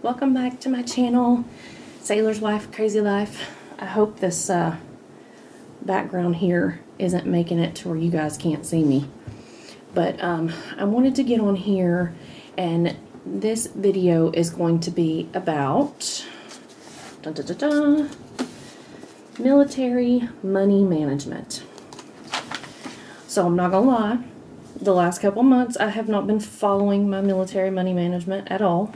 Welcome back to my channel, Sailor's Wife, Crazy Life. I hope this background here isn't making it to where you guys can't see me. But I wanted to get on here, and this video is going to be about military money management. So I'm not gonna lie, the last couple months I have not been following my military money management at all.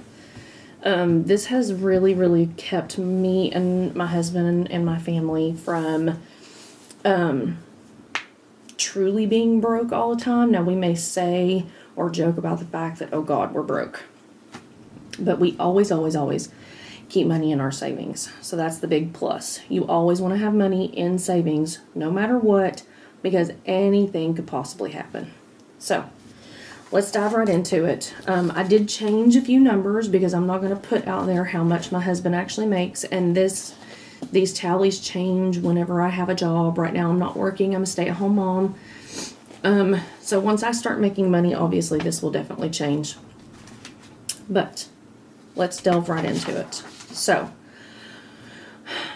This has really kept me and my husband and my family from truly being broke all the time. Now, we may say or joke about the fact that, oh God, we're broke. But we always keep money in our savings. So that's the big plus. You always want to have money in savings no matter what, because anything could possibly happen. So let's dive right into it. I did change a few numbers because I'm not going to put out there how much my husband actually makes. And these tallies change whenever I have a job. Right now I'm not working. I'm a stay-at-home mom. So once I start making money, obviously this will definitely change. But let's delve right into it. So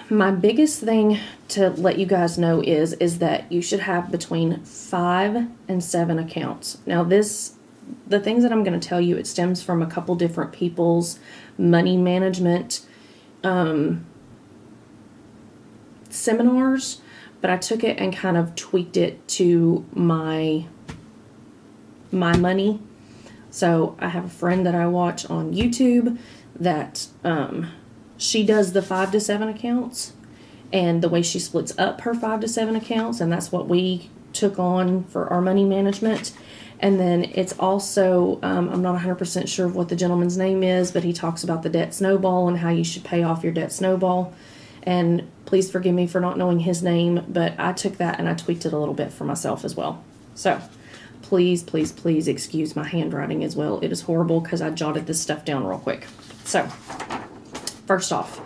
my biggest thing to let you guys know is that you should have between 5 and 7 accounts. Now the things that I'm going to tell you, it stems from a couple different people's money management seminars, but I took it and kind of tweaked it to my money. So I have a friend that I watch on YouTube that she does the 5 to 7 accounts, and the way she splits up her 5 to 7 accounts, and that's what we took on for our money management. And then it's also, I'm not 100% sure of what the gentleman's name is, but he talks about the debt snowball and how you should pay off your debt snowball. And please forgive me for not knowing his name, but I took that and I tweaked it a little bit for myself as well. So please excuse my handwriting as well. It is horrible because I jotted this stuff down real quick. So first off,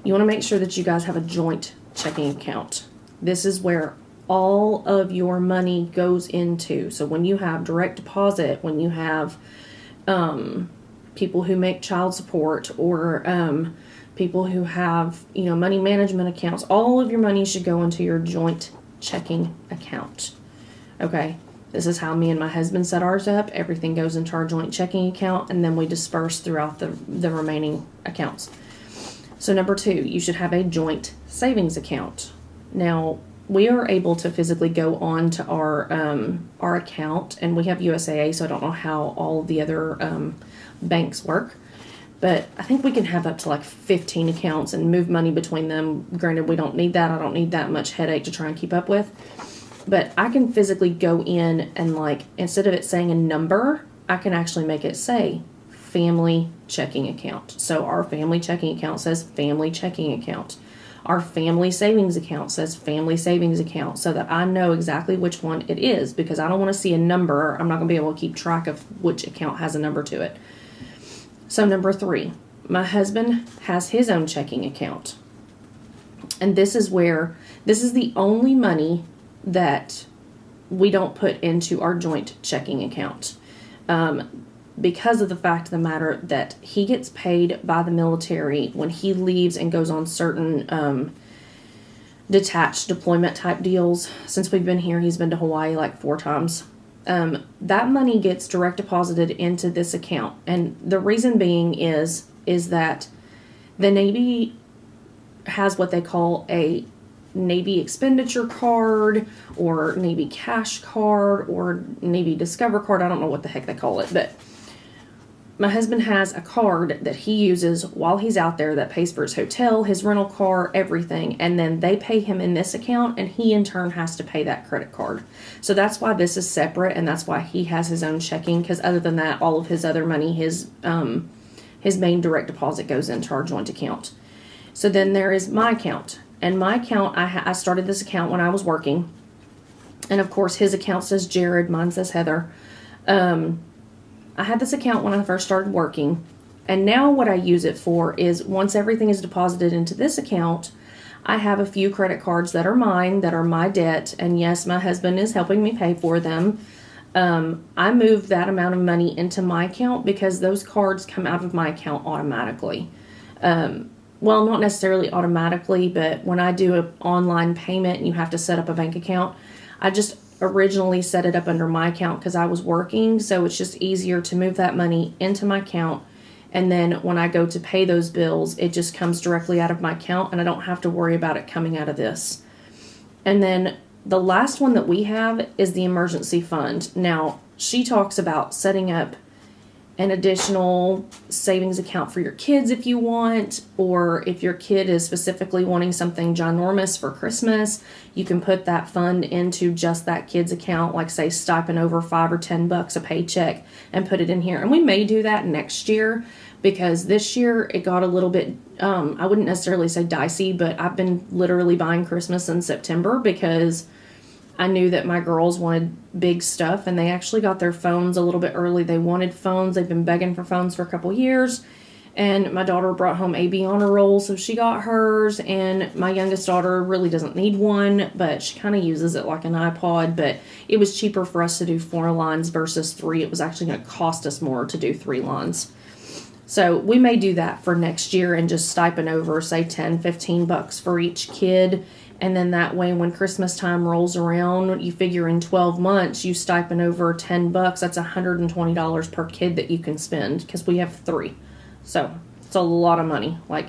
you want to make sure that you guys have a joint checking account. This is where all of your money goes into. So when you have direct deposit, when you have people who make child support, or people who have, money management accounts, all of your money should go into your joint checking account. Okay, this is how me and my husband set ours up. Everything goes into our joint checking account, and then we disperse throughout the remaining accounts. So number 2, you should have a joint savings account. Now, we are able to physically go on to our account, and we have USAA, so I don't know how all of the other banks work. But I think we can have up to like 15 accounts and move money between them. Granted, we don't need that. I don't need that much headache to try and keep up with. But I can physically go in and, like, instead of it saying a number, I can actually make it say family checking account. So our family checking account says family checking account. Our family savings account says family savings account, so that I know exactly which one it is, because I don't want to see a number. I'm not going to be able to keep track of which account has a number to it. So number 3, my husband has his own checking account. And this is the only money that we don't put into our joint checking account. Because of the fact of the matter that he gets paid by the military when he leaves and goes on certain detached deployment type deals. Since we've been here, he's been to Hawaii like 4 times. That money gets direct deposited into this account. And the reason being is that the Navy has what they call a Navy expenditure card, or Navy cash card, or Navy Discover card. I don't know what the heck they call it, but my husband has a card that he uses while he's out there that pays for his hotel, his rental car, everything. And then they pay him in this account, and he in turn has to pay that credit card. So that's why this is separate, and that's why he has his own checking, because other than that, all of his other money, his main direct deposit goes into our joint account. So then there is my account. And my account, I started this account when I was working. And of course, his account says Jared, mine says Heather. I had this account when I first started working, and now what I use it for is, once everything is deposited into this account, I have a few credit cards that are mine, that are my debt, and yes, my husband is helping me pay for them. I move that amount of money into my account because those cards come out of my account automatically. Well, not necessarily automatically, but when I do an online payment and you have to set up a bank account, I just originally set it up under my account because I was working, so it's just easier to move that money into my account. And then when I go to pay those bills, it just comes directly out of my account and I don't have to worry about it coming out of this. And then the last one that we have is the emergency fund. Now, she talks about setting up an additional savings account for your kids if you want, or if your kid is specifically wanting something ginormous for Christmas, you can put that fund into just that kid's account, like say stipend over $5 or $10 a paycheck and put it in here. And we may do that next year because this year it got a little bit, I wouldn't necessarily say dicey, but I've been literally buying Christmas in September because I knew that my girls wanted big stuff, and they actually got their phones a little bit early. They wanted phones. They've been begging for phones for a couple years, and my daughter brought home AB honor roll, so she got hers, and my youngest daughter really doesn't need one, but she kind of uses it like an iPod, but it was cheaper for us to do 4 lines versus 3. It was actually going to cost us more to do 3 lines. So we may do that for next year and just stipend over, say, $10-15 for each kid. And then that way, when Christmas time rolls around, you figure in 12 months, you stipend over $10. That's $120 per kid that you can spend because we have 3. So it's a lot of money. Like,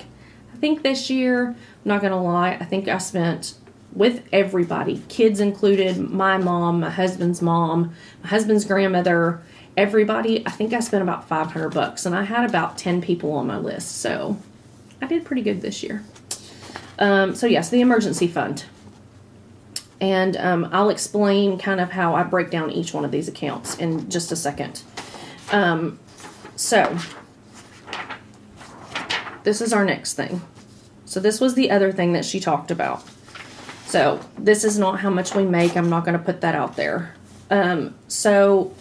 I think this year, I'm not going to lie, I think I spent with everybody, kids included, my mom, my husband's grandmother, everybody, I think I spent about $500, and I had about 10 people on my list. So I did pretty good this year. So yes, the emergency fund. And I'll explain kind of how I break down each one of these accounts in just a second. So this is our next thing. So this was the other thing that she talked about. So this is not how much we make. I'm not going to put that out there. So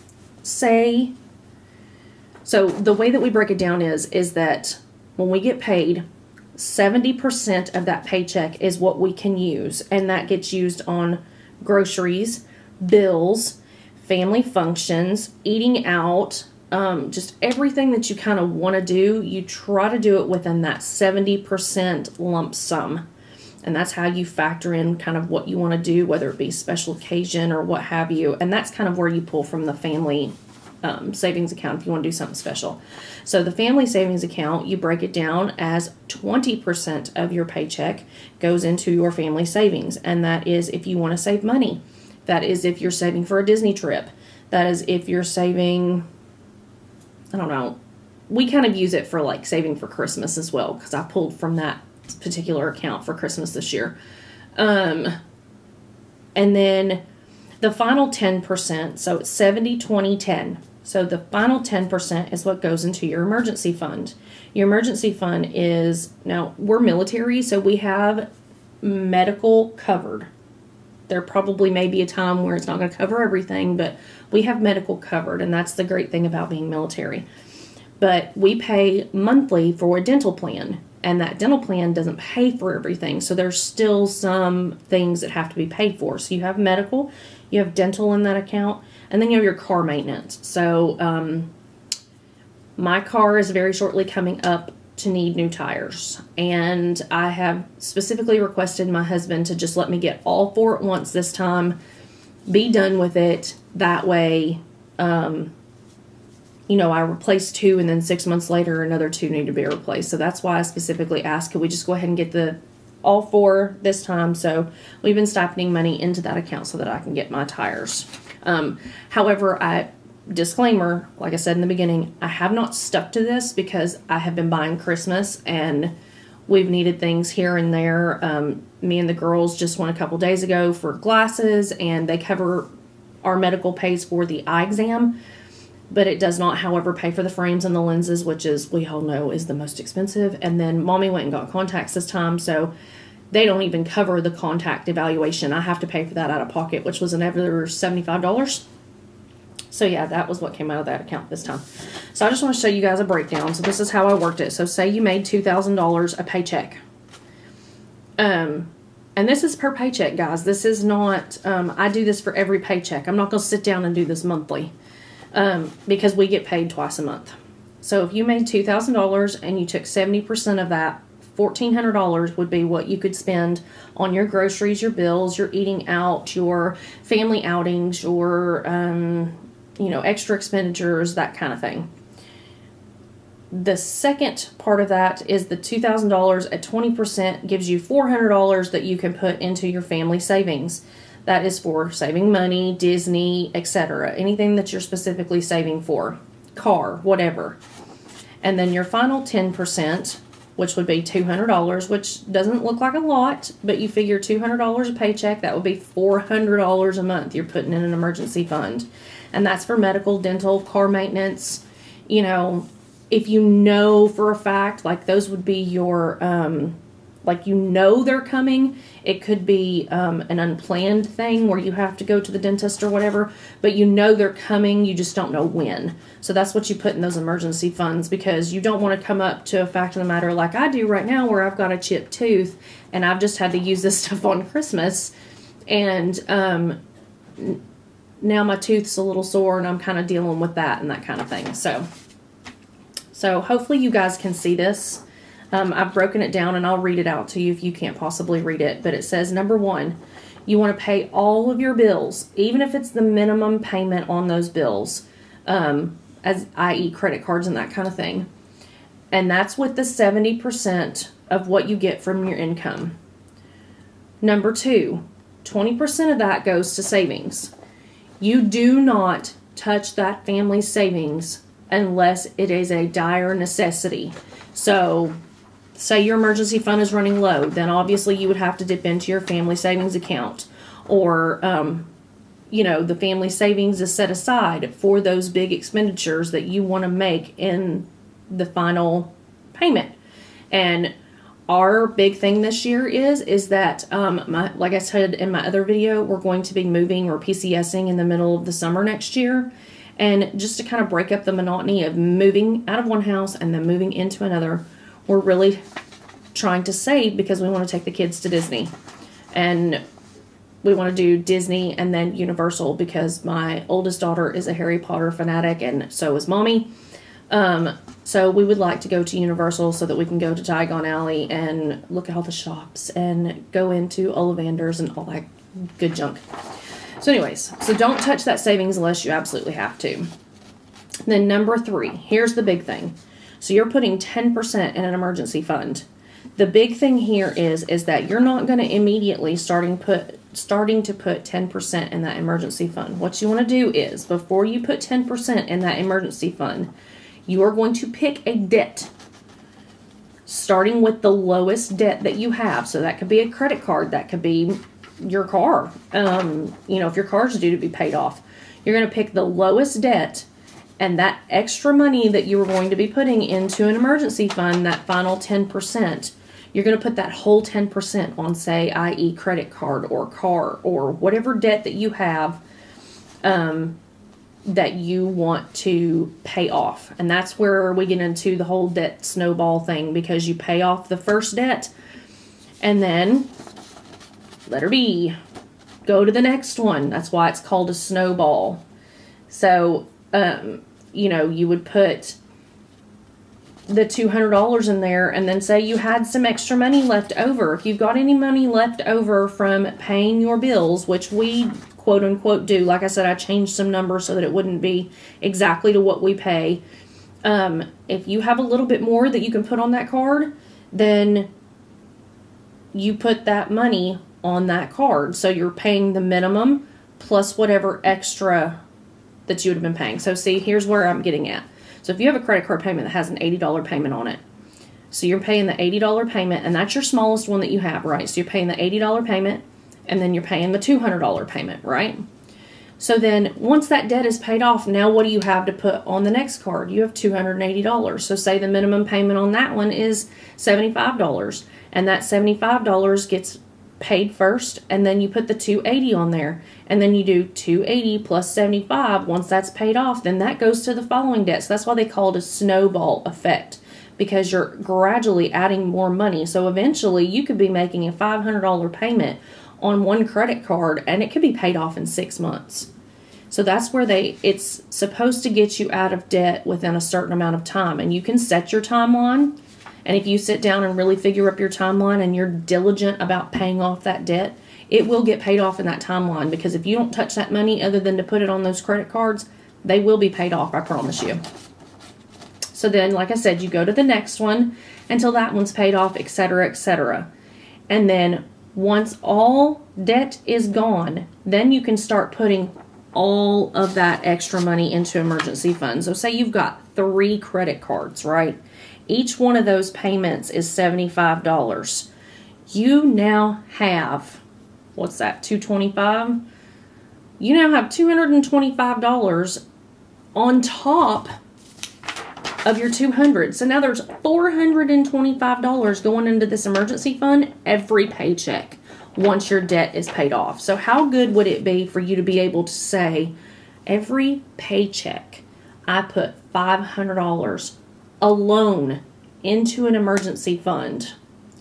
the way that we break it down is that when we get paid, 70% of that paycheck is what we can use, and that gets used on groceries, bills, family functions, eating out, just everything that you kind of want to do. You try to do it within that 70% lump sum, and that's how you factor in kind of what you want to do, whether it be special occasion or what have you, and that's kind of where you pull from the family savings account if you want to do something special. So the family savings account, you break it down as 20% of your paycheck goes into your family savings. And that is if you want to save money. That is if you're saving for a Disney trip. That is if you're saving, I don't know, we kind of use it for like saving for Christmas as well, because I pulled from that particular account for Christmas this year. And then the final 10%, so it's 70, 20, 10. So the final 10% is what goes into your emergency fund. Your emergency fund is, now we're military, so we have medical covered. There probably may be a time where it's not going to cover everything, but we have medical covered, and that's the great thing about being military. But we pay monthly for a dental plan, and that dental plan doesn't pay for everything, so there's still some things that have to be paid for. So you have medical, you have dental in that account, and then you have your car maintenance. So my car is very shortly coming up to need new tires, and I have specifically requested my husband to just let me get all 4 at once this time, be done with it. That way, I replace 2, and then 6 months later another 2 need to be replaced. So that's why I specifically asked, could we just go ahead and get all 4 this time? So we've been stipending money into that account so that I can get my tires. However, disclaimer, like I said in the beginning, I have not stuck to this because I have been buying Christmas and we've needed things here and there. Me and the girls just went a couple days ago for glasses, and they cover our medical pays for the eye exam, but it does not, however, pay for the frames and the lenses, which is, we all know, is the most expensive. And then Mommy went and got contacts this time, so they don't even cover the contact evaluation. I have to pay for that out of pocket, which was another $75. So yeah, that was what came out of that account this time. So I just want to show you guys a breakdown. So this is how I worked it. So say you made $2,000 a paycheck. And And this is per paycheck, guys. This is not, I do this for every paycheck. I'm not going to sit down and do this monthly because we get paid twice a month. So if you made $2,000 and you took 70% of that, $1,400 would be what you could spend on your groceries, your bills, your eating out, your family outings, your, extra expenditures, that kind of thing. The second part of that is the $2,000 at 20% gives you $400 that you can put into your family savings. That is for saving money, Disney, etc. Anything that you're specifically saving for. Car, whatever. And then your final 10%, which would be $200, which doesn't look like a lot, but you figure $200 a paycheck, that would be $400 a month you're putting in an emergency fund. And that's for medical, dental, car maintenance, if you know for a fact, like those would be your, they're coming. It could be an unplanned thing where you have to go to the dentist or whatever, but they're coming, you just don't know when. So that's what you put in those emergency funds, because you don't want to come up to a fact of the matter like I do right now, where I've got a chipped tooth and I've just had to use this stuff on Christmas, and now my tooth's a little sore and I'm kind of dealing with that and that kind of thing. So hopefully you guys can see this. I've broken it down and I'll read it out to you if you can't possibly read it. But it says, number 1, you want to pay all of your bills, even if it's the minimum payment on those bills, i.e. credit cards and that kind of thing. And that's with the 70% of what you get from your income. Number 2, 20% of that goes to savings. You do not touch that family savings unless it is a dire necessity. So, say your emergency fund is running low, then obviously you would have to dip into your family savings account. Or, the family savings is set aside for those big expenditures that you want to make in the final payment. And our big thing this year is that, like I said in my other video, we're going to be moving or PCSing in the middle of the summer next year. And just to kind of break up the monotony of moving out of one house and then moving into another, we're really trying to save because we want to take the kids to Disney. And we want to do Disney and then Universal because my oldest daughter is a Harry Potter fanatic and so is Mommy. So we would like to go to Universal so that we can go to Diagon Alley and look at all the shops and go into Ollivanders and all that good junk. So anyways, so don't touch that savings unless you absolutely have to. Then number 3, here's the big thing. So you're putting 10% in an emergency fund. The big thing here is that you're not going to immediately starting to put 10% in that emergency fund. What you want to do is, before you put 10% in that emergency fund, you are going to pick a debt, starting with the lowest debt that you have. So that could be a credit card, that could be your car. If your car's due to be paid off, you're going to pick the lowest debt, and that extra money that you were going to be putting into an emergency fund, that final 10%, you're going to put that whole 10% on, say, i.e. credit card or car or whatever debt that you have that you want to pay off. And that's where we get into the whole debt snowball thing, because you pay off the first debt and then letter B, go to the next one. That's why it's called a snowball. So, you would put the $200 in there, and then say you had some extra money left over. If you've got any money left over from paying your bills, which we quote unquote do, like I said, I changed some numbers so that it wouldn't be exactly to what we pay. If you have a little bit more that you can put on that card, then you put that money on that card. So you're paying the minimum plus whatever extra that you would have been paying. So see, here's where I'm getting at. So if you have a credit card payment that has an $80 payment on it, so you're paying the $80 payment, and that's your smallest one that you have, right? So you're paying the $80 payment, and then you're paying the $200 payment, right? So then once that debt is paid off, now what do you have to put on the next card? You have $280. So say the minimum payment on that one is $75, and that $75 gets paid first, and then you put the $280 on there, and then you do $280 plus $75. Once that's paid off, then that goes to the following debt. So that's why they call it a snowball effect, because you're gradually adding more money. So eventually you could be making a $500 payment on one credit card and it could be paid off in 6 months. So that's where it's supposed to get you out of debt within a certain amount of time. And you can set your timeline. And if you sit down and really figure up your timeline and you're diligent about paying off that debt, it will get paid off in that timeline, because if you don't touch that money other than to put it on those credit cards, they will be paid off, I promise you. So then, like I said, you go to the next one until that one's paid off, etc., etc. And then once all debt is gone, then you can start putting all of that extra money into emergency funds. So say you've got 3 credit cards, right? Each one of those payments is $75. You now have, what's that, $225? You now have $225 on top of your $200. So now there's $425 going into this emergency fund every paycheck once your debt is paid off. So how good would it be for you to be able to say, every paycheck I put $500 alone into an emergency fund?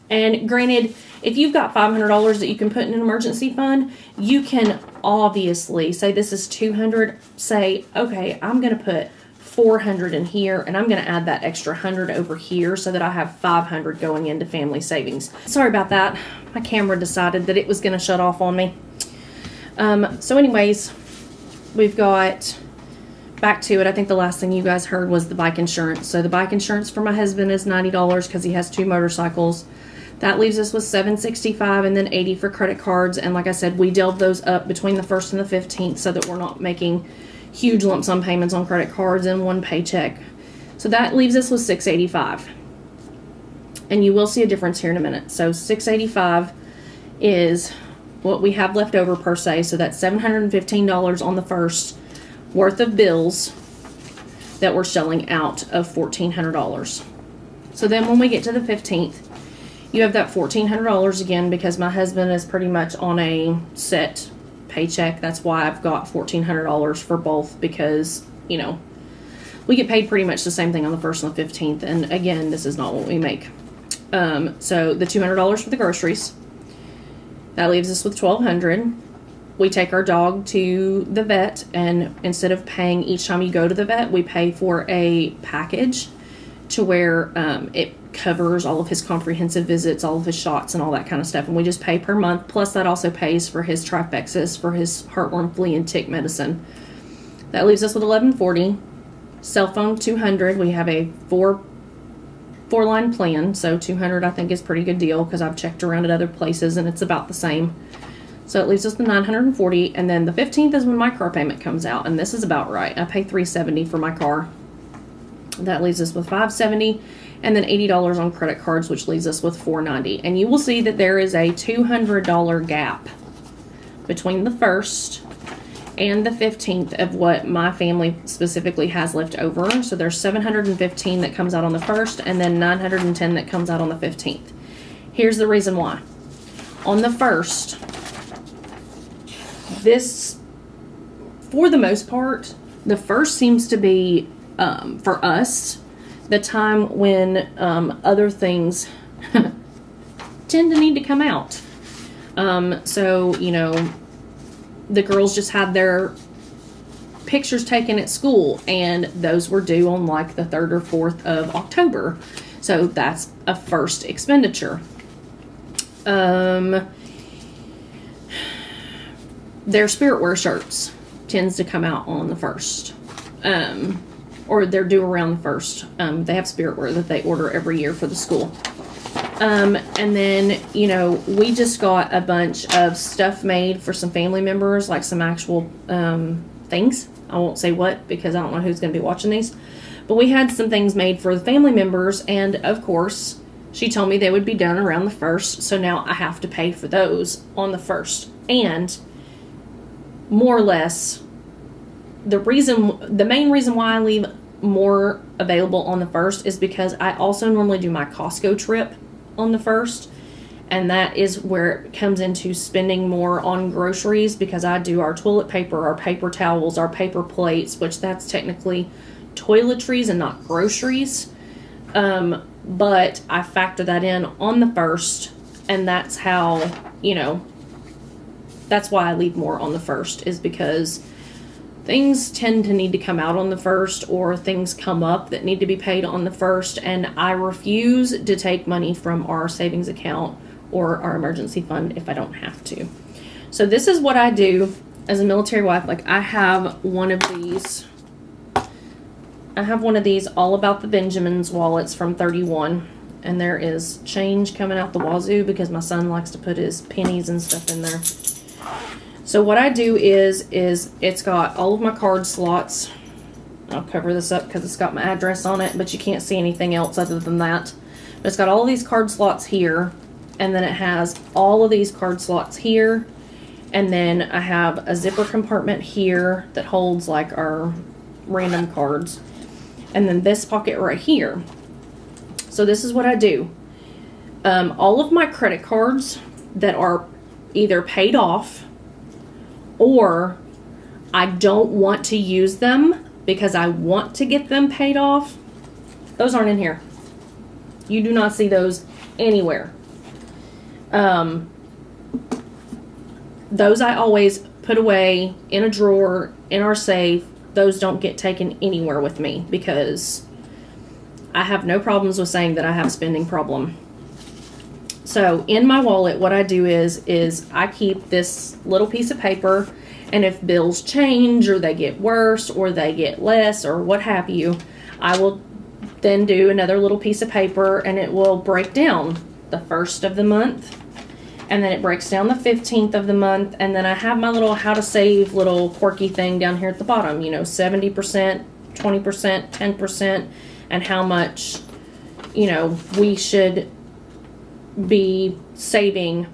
And granted, if you've got $500 that you can put in an emergency fund, you can obviously say this is $200. Say, okay, I'm going to put $400 in here, and I'm going to add that extra $100 over here so that I have $500 going into family savings. Sorry about that. My camera decided that it was going to shut off on me. So anyways, we've got back to it. I think the last thing you guys heard was the bike insurance. So the bike insurance for my husband is $90 because he has 2 motorcycles. That leaves us with $765 and then $80 for credit cards. And like I said, we delve those up between the 1st and the 15th so that we're not making huge lump sum payments on credit cards in one paycheck. So that leaves us with $685. And you will see a difference here in a minute. So $685 is what we have left over per se. So that's $715 on the 1st worth of bills that we're selling out of $1,400. So then when we get to the 15th, you have that $1,400 again, because my husband is pretty much on a set paycheck. That's why I've got $1,400 for both, because, you know, we get paid pretty much the same thing on the 1st and the 15th. And again, this is not what we make. So the $200 for the groceries, that leaves us with $1,200. We take our dog to the vet, and instead of paying each time you go to the vet, we pay for a package to where it covers all of his comprehensive visits, all of his shots, and all that kind of stuff. And we just pay per month. Plus, that also pays for his trifexis, for his heartworm, flea, and tick medicine. That leaves us with $1,140. Cell phone, $200. We have a four-line plan, so $200 I think is a pretty good deal, because I've checked around at other places and it's about the same. So it leaves us with $940, and then the 15th is when my car payment comes out, and this is about right. I pay $370 for my car. That leaves us with $570, and then $80 on credit cards, which leaves us with $490. And you will see that there is a $200 gap between the 1st and the 15th of what my family specifically has left over. So there's $715 that comes out on the 1st, and then $910 that comes out on the 15th. Here's the reason why. On the 1st, this, for the most part, the 1st seems to be, for us, the time when other things tend to need to come out. So, you know, the girls just had their pictures taken at school, and those were due on like the 3rd or 4th of October. So that's a 1st expenditure. Their spirit wear shirts tends to come out on the 1st. Or they're due around the 1st. They have spirit wear that they order every year for the school. And then, you know, we just got a bunch of stuff made for some family members, like some actual things. I won't say what, because I don't know who's going to be watching these. But we had some things made for the family members, and of course, she told me they would be done around the 1st, so now I have to pay for those on the 1st. And more or less, the main reason why I leave more available on the 1st is because I also normally do my Costco trip on the 1st, and that is where it comes into spending more on groceries, because I do our toilet paper, our paper towels, our paper plates, which that's technically toiletries and not groceries. But I factor that in on the first, and that's how, you know, that's why I leave more on the first, is because things tend to need to come out on the first, or things come up that need to be paid on the first, and I refuse to take money from our savings account or our emergency fund if I don't have to. So this is what I do as a military wife. Like, I have one of these All About the Benjamins wallets from 31, and there is change coming out the wazoo because my son likes to put his pennies and stuff in there. So what I do is it's got all of my card slots. I'll cover this up because it's got my address on it, but you can't see anything else other than that. But it's got all of these card slots here, and then it has all of these card slots here, and then I have a zipper compartment here that holds like our random cards, and then this pocket right here. So this is what I do. All of my credit cards that are either paid off or I don't want to use them because I want to get them paid off, those aren't in here. You do not see those anywhere. Those I always put away in a drawer in our safe. Those don't get taken anywhere with me because I have no problems with saying that I have a spending problem. So in my wallet, what I do is I keep this little piece of paper, and if bills change or they get worse or they get less or what have you, I will then do another little piece of paper, and it will break down the first of the month, and then it breaks down the 15th of the month, and then I have my little how to save little quirky thing down here at the bottom, you know, 70%, 20%, 10%, and how much, you know, we should be saving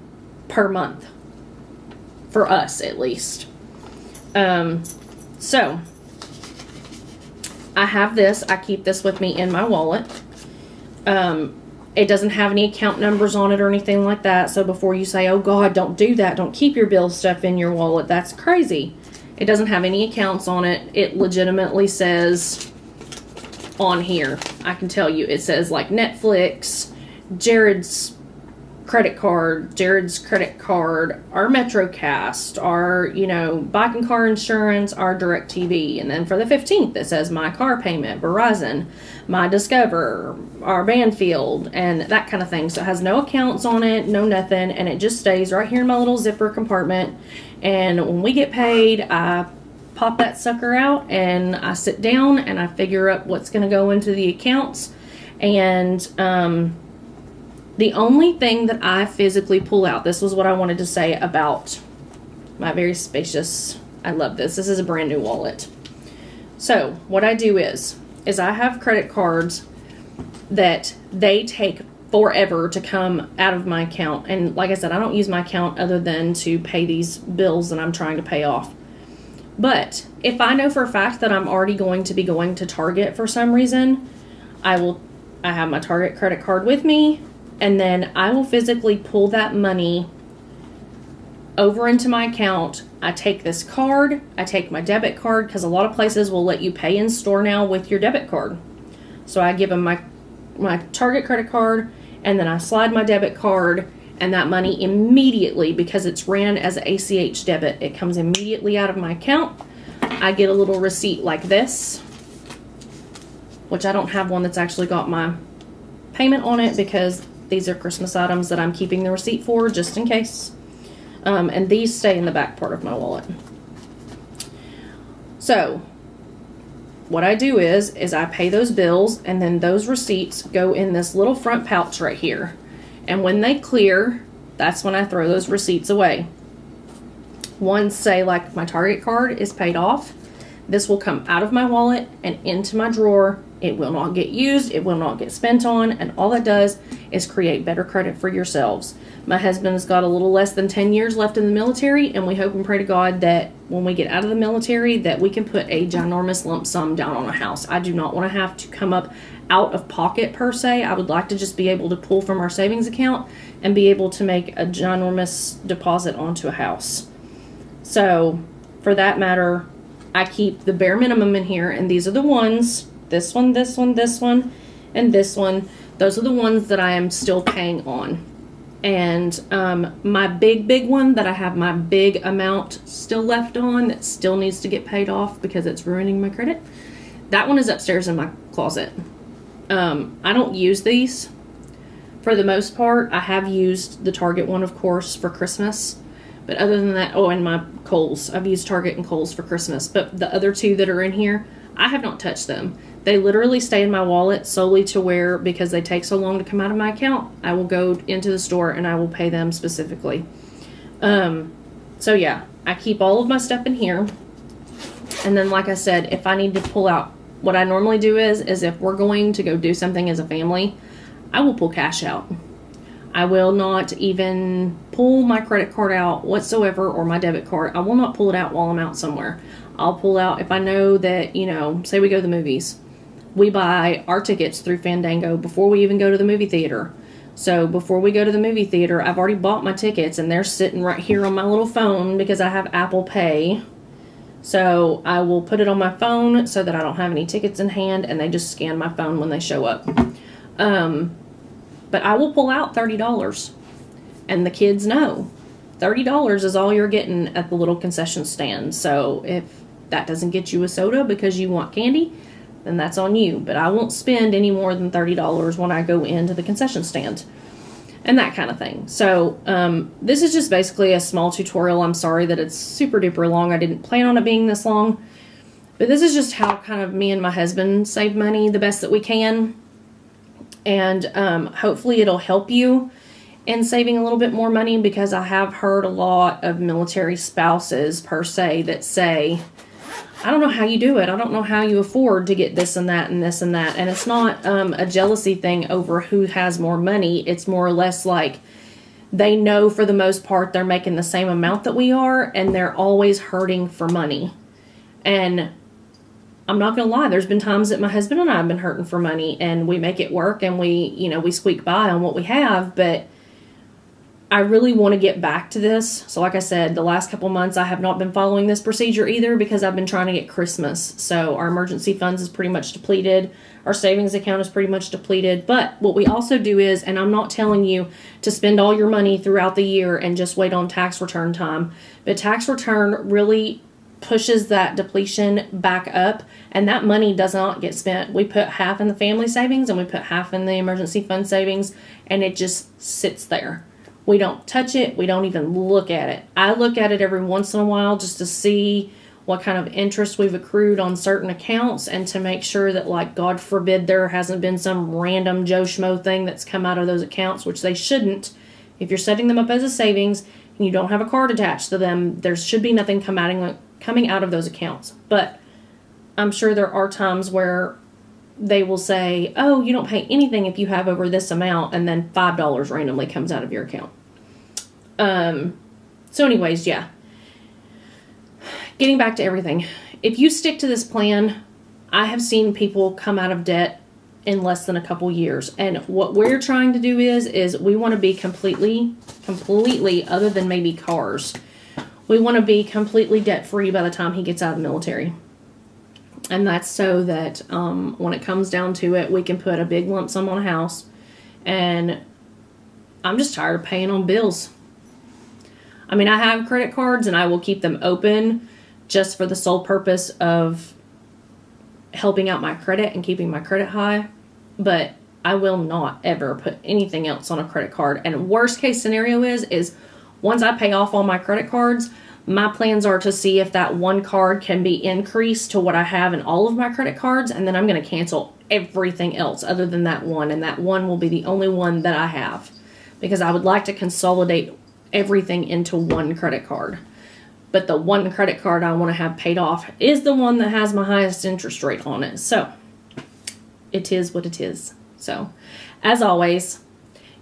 per month, for us at least. So I have this. I keep this with me in my wallet. It doesn't have any account numbers on it or anything like that. So before you say, oh God, don't do that, don't keep your bill stuff in your wallet, that's crazy. It doesn't have any accounts on it. It legitimately says on here, I can tell you, it says like Netflix, Jared's credit card, our MetroCast, our, you know, bike and car insurance, our DirecTV, and then for the 15th it says my car payment, Verizon, my Discover, our Banfield, and that kind of thing. So it has no accounts on it, no nothing, and it just stays right here in my little zipper compartment. And when we get paid, I pop that sucker out and I sit down and I figure out what's going to go into the accounts. And the only thing that I physically pull out, this was what I wanted to say about my very spacious, I love this. This is a brand new wallet. So what I do is I have credit cards that they take forever to come out of my account. And like I said, I don't use my account other than to pay these bills that I'm trying to pay off. But if I know for a fact that I'm already going to be going to Target for some reason, I have my Target credit card with me, and then I will physically pull that money over into my account. I take this card, I take my debit card, because a lot of places will let you pay in store now with your debit card. So I give them my Target credit card, and then I slide my debit card, and that money immediately, because it's ran as an ACH debit, it comes immediately out of my account. I get a little receipt like this, which I don't have one that's actually got my payment on it because these are Christmas items that I'm keeping the receipt for just in case. And these stay in the back part of my wallet. So what I do is I pay those bills, and then those receipts go in this little front pouch right here. And when they clear, that's when I throw those receipts away. Once, say, like my Target card is paid off, this will come out of my wallet and into my drawer. It will not get used. It will not get spent on. And all that does is create better credit for yourselves. My husband's got a little less than 10 years left in the military, and we hope and pray to God that when we get out of the military that we can put a ginormous lump sum down on a house. I do not want to have to come up out of pocket per se. I would like to just be able to pull from our savings account and be able to make a ginormous deposit onto a house. So for that matter, I keep the bare minimum in here, and these are the ones, this one, this one, this one, and this one. Those are the ones that I am still paying on. And my big one that I have my big amount still left on that still needs to get paid off because it's ruining my credit, that one is upstairs in my closet. I don't use these for the most part. I have used the Target one, of course, for Christmas. But other than that, oh, and my Kohl's. I've used Target and Kohl's for Christmas. But the other two that are in here, I have not touched them. They literally stay in my wallet solely to where, because they take so long to come out of my account, I will go into the store and I will pay them specifically. So yeah, I keep all of my stuff in here. And then, like I said, if I need to pull out, what I normally do is if we're going to go do something as a family, I will pull cash out. I will not even pull my credit card out whatsoever, or my debit card. I will not pull it out while I'm out somewhere. I'll pull out if I know that, you know, say we go to the movies. We buy our tickets through Fandango before we even go to the movie theater. So before we go to the movie theater, I've already bought my tickets and they're sitting right here on my little phone because I have Apple Pay. So I will put it on my phone so that I don't have any tickets in hand, and they just scan my phone when they show up. But I will pull out $30, and the kids know $30 is all you're getting at the little concession stand. So if that doesn't get you a soda because you want candy, then that's on you. But I won't spend any more than $30 when I go into the concession stand and that kind of thing. So this is just basically a small tutorial. I'm sorry that it's super duper long. I didn't plan on it being this long, but this is just how kind of me and my husband save money the best that we can. And hopefully it'll help you in saving a little bit more money, because I have heard a lot of military spouses per se that say, I don't know how you do it. I don't know how you afford to get this and that and this and that. And it's not a jealousy thing over who has more money. It's more or less like they know for the most part they're making the same amount that we are, and they're always hurting for money. And I'm not going to lie, there's been times that my husband and I have been hurting for money, and we make it work, and we squeak by on what we have. But I really want to get back to this. So like I said, the last couple months I have not been following this procedure either, because I've been trying to get Christmas. So our emergency funds is pretty much depleted. Our savings account is pretty much depleted. But what we also do is, and I'm not telling you to spend all your money throughout the year and just wait on tax return time, but tax return really pushes that depletion back up, and that money does not get spent. We put half in the family savings and we put half in the emergency fund savings, and it just sits there. We don't touch it. We don't even look at it. I look at it every once in a while just to see what kind of interest we've accrued on certain accounts, and to make sure that, like, God forbid there hasn't been some random Joe Schmo thing that's come out of those accounts, which they shouldn't. If you're setting them up as a savings and you don't have a card attached to them, there should be nothing coming out of those accounts. But I'm sure there are times where they will say, oh, you don't pay anything if you have over this amount, and then $5 randomly comes out of your account. So anyways, yeah. Getting back to everything. If you stick to this plan, I have seen people come out of debt in less than a couple years. And what we're trying to do is we want to be completely, other than maybe cars, we want to be completely debt-free by the time he gets out of the military. And that's so that when it comes down to it, we can put a big lump sum on a house. And I'm just tired of paying on bills. I mean, I have credit cards and I will keep them open just for the sole purpose of helping out my credit and keeping my credit high. But I will not ever put anything else on a credit card. And worst case scenario is once I pay off all my credit cards, my plans are to see if that one card can be increased to what I have in all of my credit cards, and then I'm going to cancel everything else other than that one, and that one will be the only one that I have, because I would like to consolidate everything into one credit card. But the one credit card I want to have paid off is the one that has my highest interest rate on it. So it is what it is. So as always,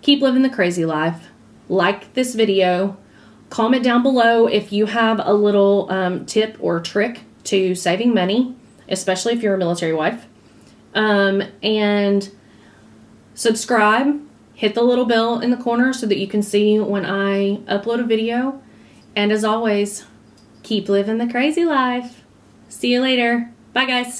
keep living the crazy life. Like this video. Comment down below if you have a little tip or trick to saving money, especially if you're a military wife. And subscribe. Hit the little bell in the corner so that you can see when I upload a video. And as always, keep living the crazy life. See you later. Bye, guys.